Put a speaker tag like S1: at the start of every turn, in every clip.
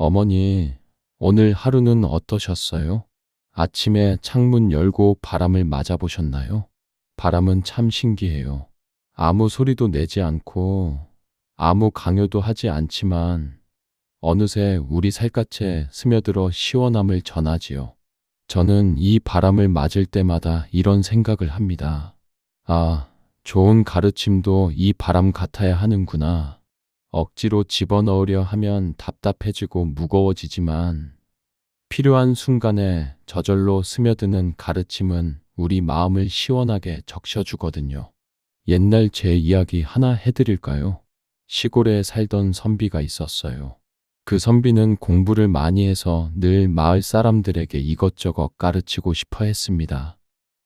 S1: 어머니, 오늘 하루는 어떠셨어요? 아침에 창문 열고 바람을 맞아보셨나요? 바람은 참 신기해요. 아무 소리도 내지 않고 아무 강요도 하지 않지만 어느새 우리 살갗에 스며들어 시원함을 전하지요. 저는 이 바람을 맞을 때마다 이런 생각을 합니다. 아, 좋은 가르침도 이 바람 같아야 하는구나. 억지로 집어넣으려 하면 답답해지고 무거워지지만 필요한 순간에 저절로 스며드는 가르침은 우리 마음을 시원하게 적셔주거든요. 옛날 제 이야기 하나 해드릴까요? 시골에 살던 선비가 있었어요. 그 선비는 공부를 많이 해서 늘 마을 사람들에게 이것저것 가르치고 싶어 했습니다.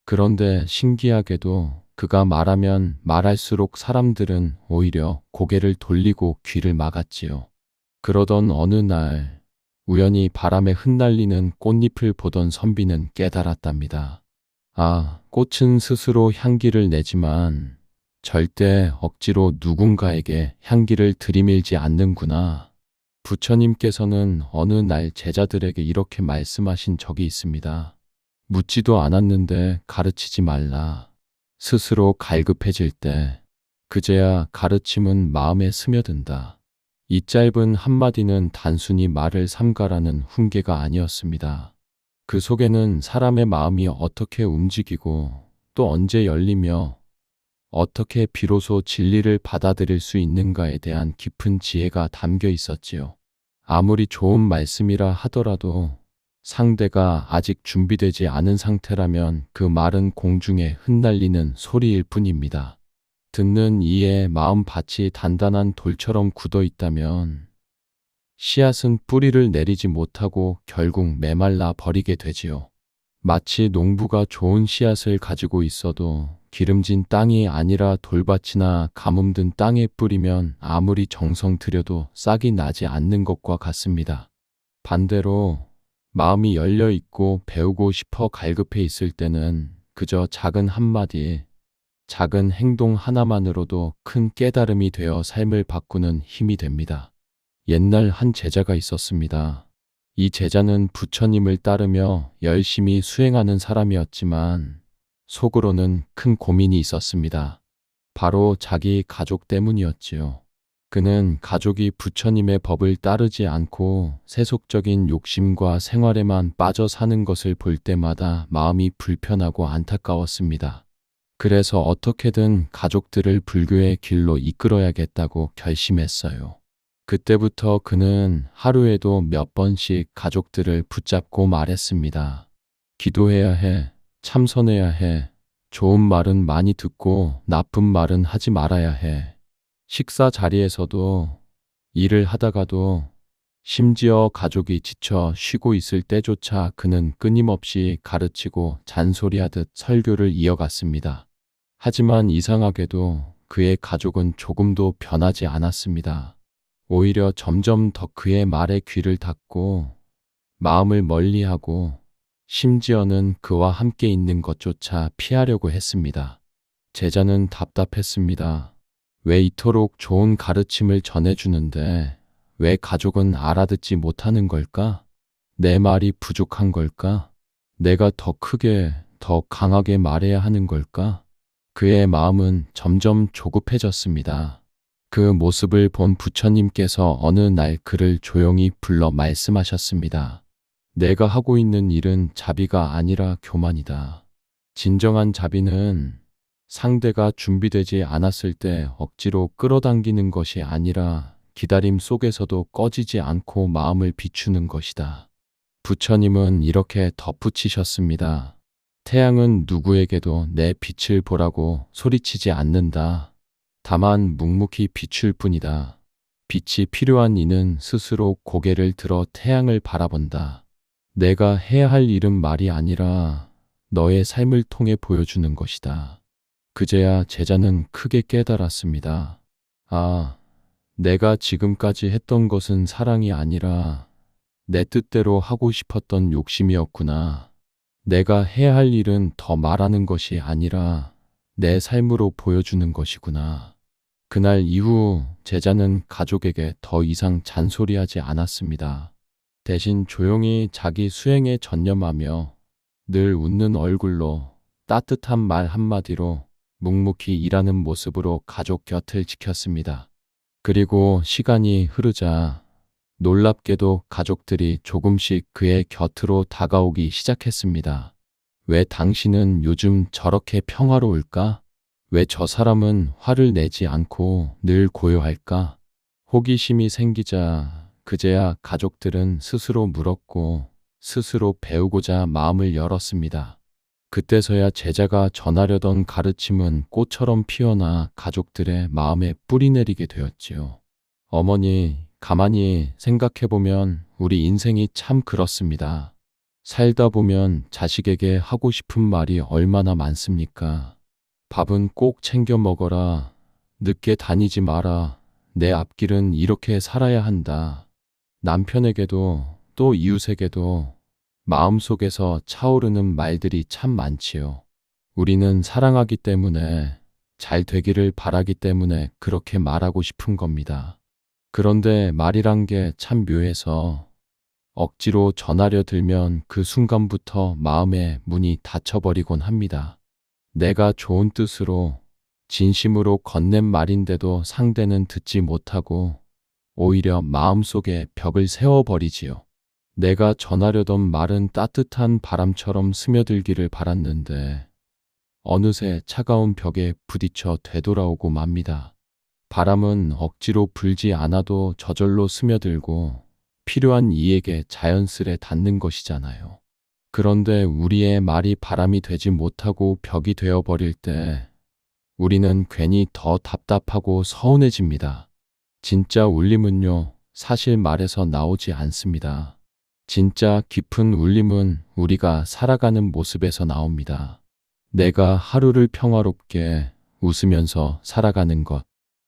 S1: 그런데 신기하게도 그가 말하면 말할수록 사람들은 오히려 고개를 돌리고 귀를 막았지요. 그러던 어느 날 우연히 바람에 흩날리는 꽃잎을 보던 선비는 깨달았답니다. 아, 꽃은 스스로 향기를 내지만 절대 억지로 누군가에게 향기를 들이밀지 않는구나. 부처님께서는 어느 날 제자들에게 이렇게 말씀하신 적이 있습니다. 묻지도 않았는데 가르치지 말라. 스스로 갈급해질 때 그제야 가르침은 마음에 스며든다. 이 짧은 한마디는 단순히 말을 삼가라는 훈계가 아니었습니다. 그 속에는 사람의 마음이 어떻게 움직이고 또 언제 열리며 어떻게 비로소 진리를 받아들일 수 있는가에 대한 깊은 지혜가 담겨 있었지요. 아무리 좋은 말씀이라 하더라도 상대가 아직 준비되지 않은 상태라면 그 말은 공중에 흩날리는 소리일 뿐입니다. 듣는 이의 마음밭이 단단한 돌처럼 굳어 있다면 씨앗은 뿌리를 내리지 못하고 결국 메말라 버리게 되지요. 마치 농부가 좋은 씨앗을 가지고 있어도 기름진 땅이 아니라 돌밭이나 가뭄든 땅에 뿌리면 아무리 정성 들여도 싹이 나지 않는 것과 같습니다. 반대로 마음이 열려 있고 배우고 싶어 갈급해 있을 때는 그저 작은 한마디, 작은 행동 하나만으로도 큰 깨달음이 되어 삶을 바꾸는 힘이 됩니다. 옛날 한 제자가 있었습니다. 이 제자는 부처님을 따르며 열심히 수행하는 사람이었지만 속으로는 큰 고민이 있었습니다. 바로 자기 가족 때문이었지요. 그는 가족이 부처님의 법을 따르지 않고 세속적인 욕심과 생활에만 빠져 사는 것을 볼 때마다 마음이 불편하고 안타까웠습니다. 그래서 어떻게든 가족들을 불교의 길로 이끌어야겠다고 결심했어요. 그때부터 그는 하루에도 몇 번씩 가족들을 붙잡고 말했습니다. 기도해야 해, 참선해야 해, 좋은 말은 많이 듣고 나쁜 말은 하지 말아야 해. 식사 자리에서도, 일을 하다가도, 심지어 가족이 지쳐 쉬고 있을 때조차 그는 끊임없이 가르치고 잔소리하듯 설교를 이어갔습니다. 하지만 이상하게도 그의 가족은 조금도 변하지 않았습니다. 오히려 점점 더 그의 말에 귀를 닫고 마음을 멀리하고 심지어는 그와 함께 있는 것조차 피하려고 했습니다. 제자는 답답했습니다. 왜 이토록 좋은 가르침을 전해주는데 왜 가족은 알아듣지 못하는 걸까? 내 말이 부족한 걸까? 내가 더 크게, 더 강하게 말해야 하는 걸까? 그의 마음은 점점 조급해졌습니다. 그 모습을 본 부처님께서 어느 날 그를 조용히 불러 말씀하셨습니다. 내가 하고 있는 일은 자비가 아니라 교만이다. 진정한 자비는 상대가 준비되지 않았을 때 억지로 끌어당기는 것이 아니라 기다림 속에서도 꺼지지 않고 마음을 비추는 것이다. 부처님은 이렇게 덧붙이셨습니다. 태양은 누구에게도 내 빛을 보라고 소리치지 않는다. 다만 묵묵히 비출 뿐이다. 빛이 필요한 이는 스스로 고개를 들어 태양을 바라본다. 내가 해야 할 일은 말이 아니라 너의 삶을 통해 보여주는 것이다. 그제야 제자는 크게 깨달았습니다. 아, 내가 지금까지 했던 것은 사랑이 아니라 내 뜻대로 하고 싶었던 욕심이었구나. 내가 해야 할 일은 더 말하는 것이 아니라 내 삶으로 보여주는 것이구나. 그날 이후 제자는 가족에게 더 이상 잔소리하지 않았습니다. 대신 조용히 자기 수행에 전념하며 늘 웃는 얼굴로 따뜻한 말 한마디로 묵묵히 일하는 모습으로 가족 곁을 지켰습니다. 그리고 시간이 흐르자 놀랍게도 가족들이 조금씩 그의 곁으로 다가오기 시작했습니다. 왜 당신은 요즘 저렇게 평화로울까? 왜 저 사람은 화를 내지 않고 늘 고요할까? 호기심이 생기자 그제야 가족들은 스스로 물었고 스스로 배우고자 마음을 열었습니다. 그때서야 제자가 전하려던 가르침은 꽃처럼 피어나 가족들의 마음에 뿌리 내리게 되었지요. 어머니, 가만히 생각해보면 우리 인생이 참 그렇습니다. 살다 보면 자식에게 하고 싶은 말이 얼마나 많습니까? 밥은 꼭 챙겨 먹어라. 늦게 다니지 마라. 내 앞길은 이렇게 살아야 한다. 남편에게도 또 이웃에게도 마음속에서 차오르는 말들이 참 많지요. 우리는 사랑하기 때문에, 잘 되기를 바라기 때문에 그렇게 말하고 싶은 겁니다. 그런데 말이란 게 참 묘해서 억지로 전하려 들면 그 순간부터 마음의 문이 닫혀버리곤 합니다. 내가 좋은 뜻으로, 진심으로 건넨 말인데도 상대는 듣지 못하고 오히려 마음속에 벽을 세워버리지요. 내가 전하려던 말은 따뜻한 바람처럼 스며들기를 바랐는데 어느새 차가운 벽에 부딪혀 되돌아오고 맙니다. 바람은 억지로 불지 않아도 저절로 스며들고 필요한 이에게 자연스레 닿는 것이잖아요. 그런데 우리의 말이 바람이 되지 못하고 벽이 되어버릴 때 우리는 괜히 더 답답하고 서운해집니다. 진짜 울림은요, 사실 말에서 나오지 않습니다. 진짜 깊은 울림은 우리가 살아가는 모습에서 나옵니다. 내가 하루를 평화롭게 웃으면서 살아가는 것,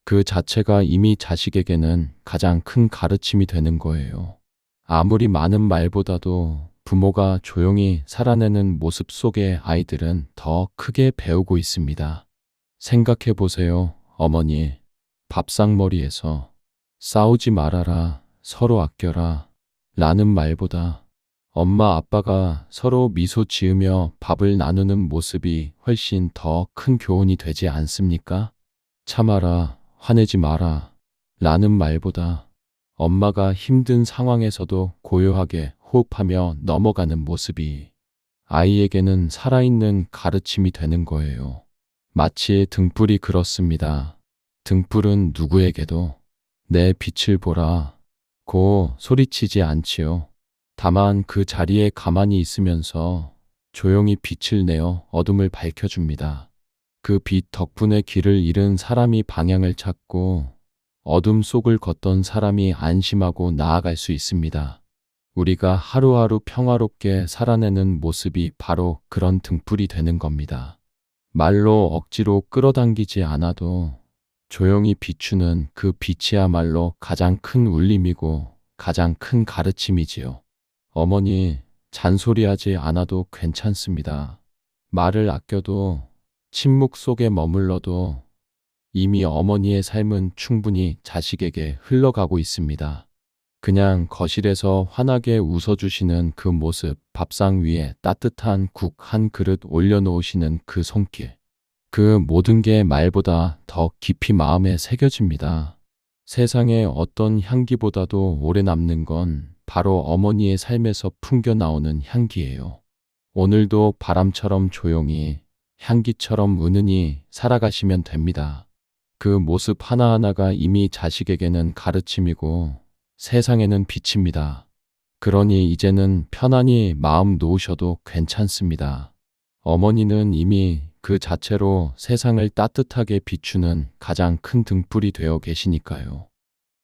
S1: 그 자체가 이미 자식에게는 가장 큰 가르침이 되는 거예요. 아무리 많은 말보다도 부모가 조용히 살아내는 모습 속에 아이들은 더 크게 배우고 있습니다. 생각해 보세요, 어머니. 밥상머리에서 싸우지 말아라, 서로 아껴라 라는 말보다 엄마 아빠가 서로 미소 지으며 밥을 나누는 모습이 훨씬 더 큰 교훈이 되지 않습니까? 참아라, 화내지 마라 라는 말보다 엄마가 힘든 상황에서도 고요하게 호흡하며 넘어가는 모습이 아이에게는 살아있는 가르침이 되는 거예요. 마치 등불이 그렇습니다. 등불은 누구에게도 내 빛을 보라 고 소리치지 않지요. 다만 그 자리에 가만히 있으면서 조용히 빛을 내어 어둠을 밝혀줍니다. 그 빛 덕분에 길을 잃은 사람이 방향을 찾고 어둠 속을 걷던 사람이 안심하고 나아갈 수 있습니다. 우리가 하루하루 평화롭게 살아내는 모습이 바로 그런 등불이 되는 겁니다. 말로 억지로 끌어당기지 않아도 조용히 비추는 그 빛이야말로 가장 큰 울림이고 가장 큰 가르침이지요. 어머니, 잔소리하지 않아도 괜찮습니다. 말을 아껴도 침묵 속에 머물러도 이미 어머니의 삶은 충분히 자식에게 흘러가고 있습니다. 그냥 거실에서 환하게 웃어주시는 그 모습, 밥상 위에 따뜻한 국 한 그릇 올려놓으시는 그 손길. 그 모든 게 말보다 더 깊이 마음에 새겨집니다. 세상의 어떤 향기보다도 오래 남는 건 바로 어머니의 삶에서 풍겨 나오는 향기예요. 오늘도 바람처럼 조용히, 향기처럼 은은히 살아가시면 됩니다. 그 모습 하나하나가 이미 자식에게는 가르침이고 세상에는 빛입니다. 그러니 이제는 편안히 마음 놓으셔도 괜찮습니다. 어머니는 이미 그 자체로 세상을 따뜻하게 비추는 가장 큰 등불이 되어 계시니까요.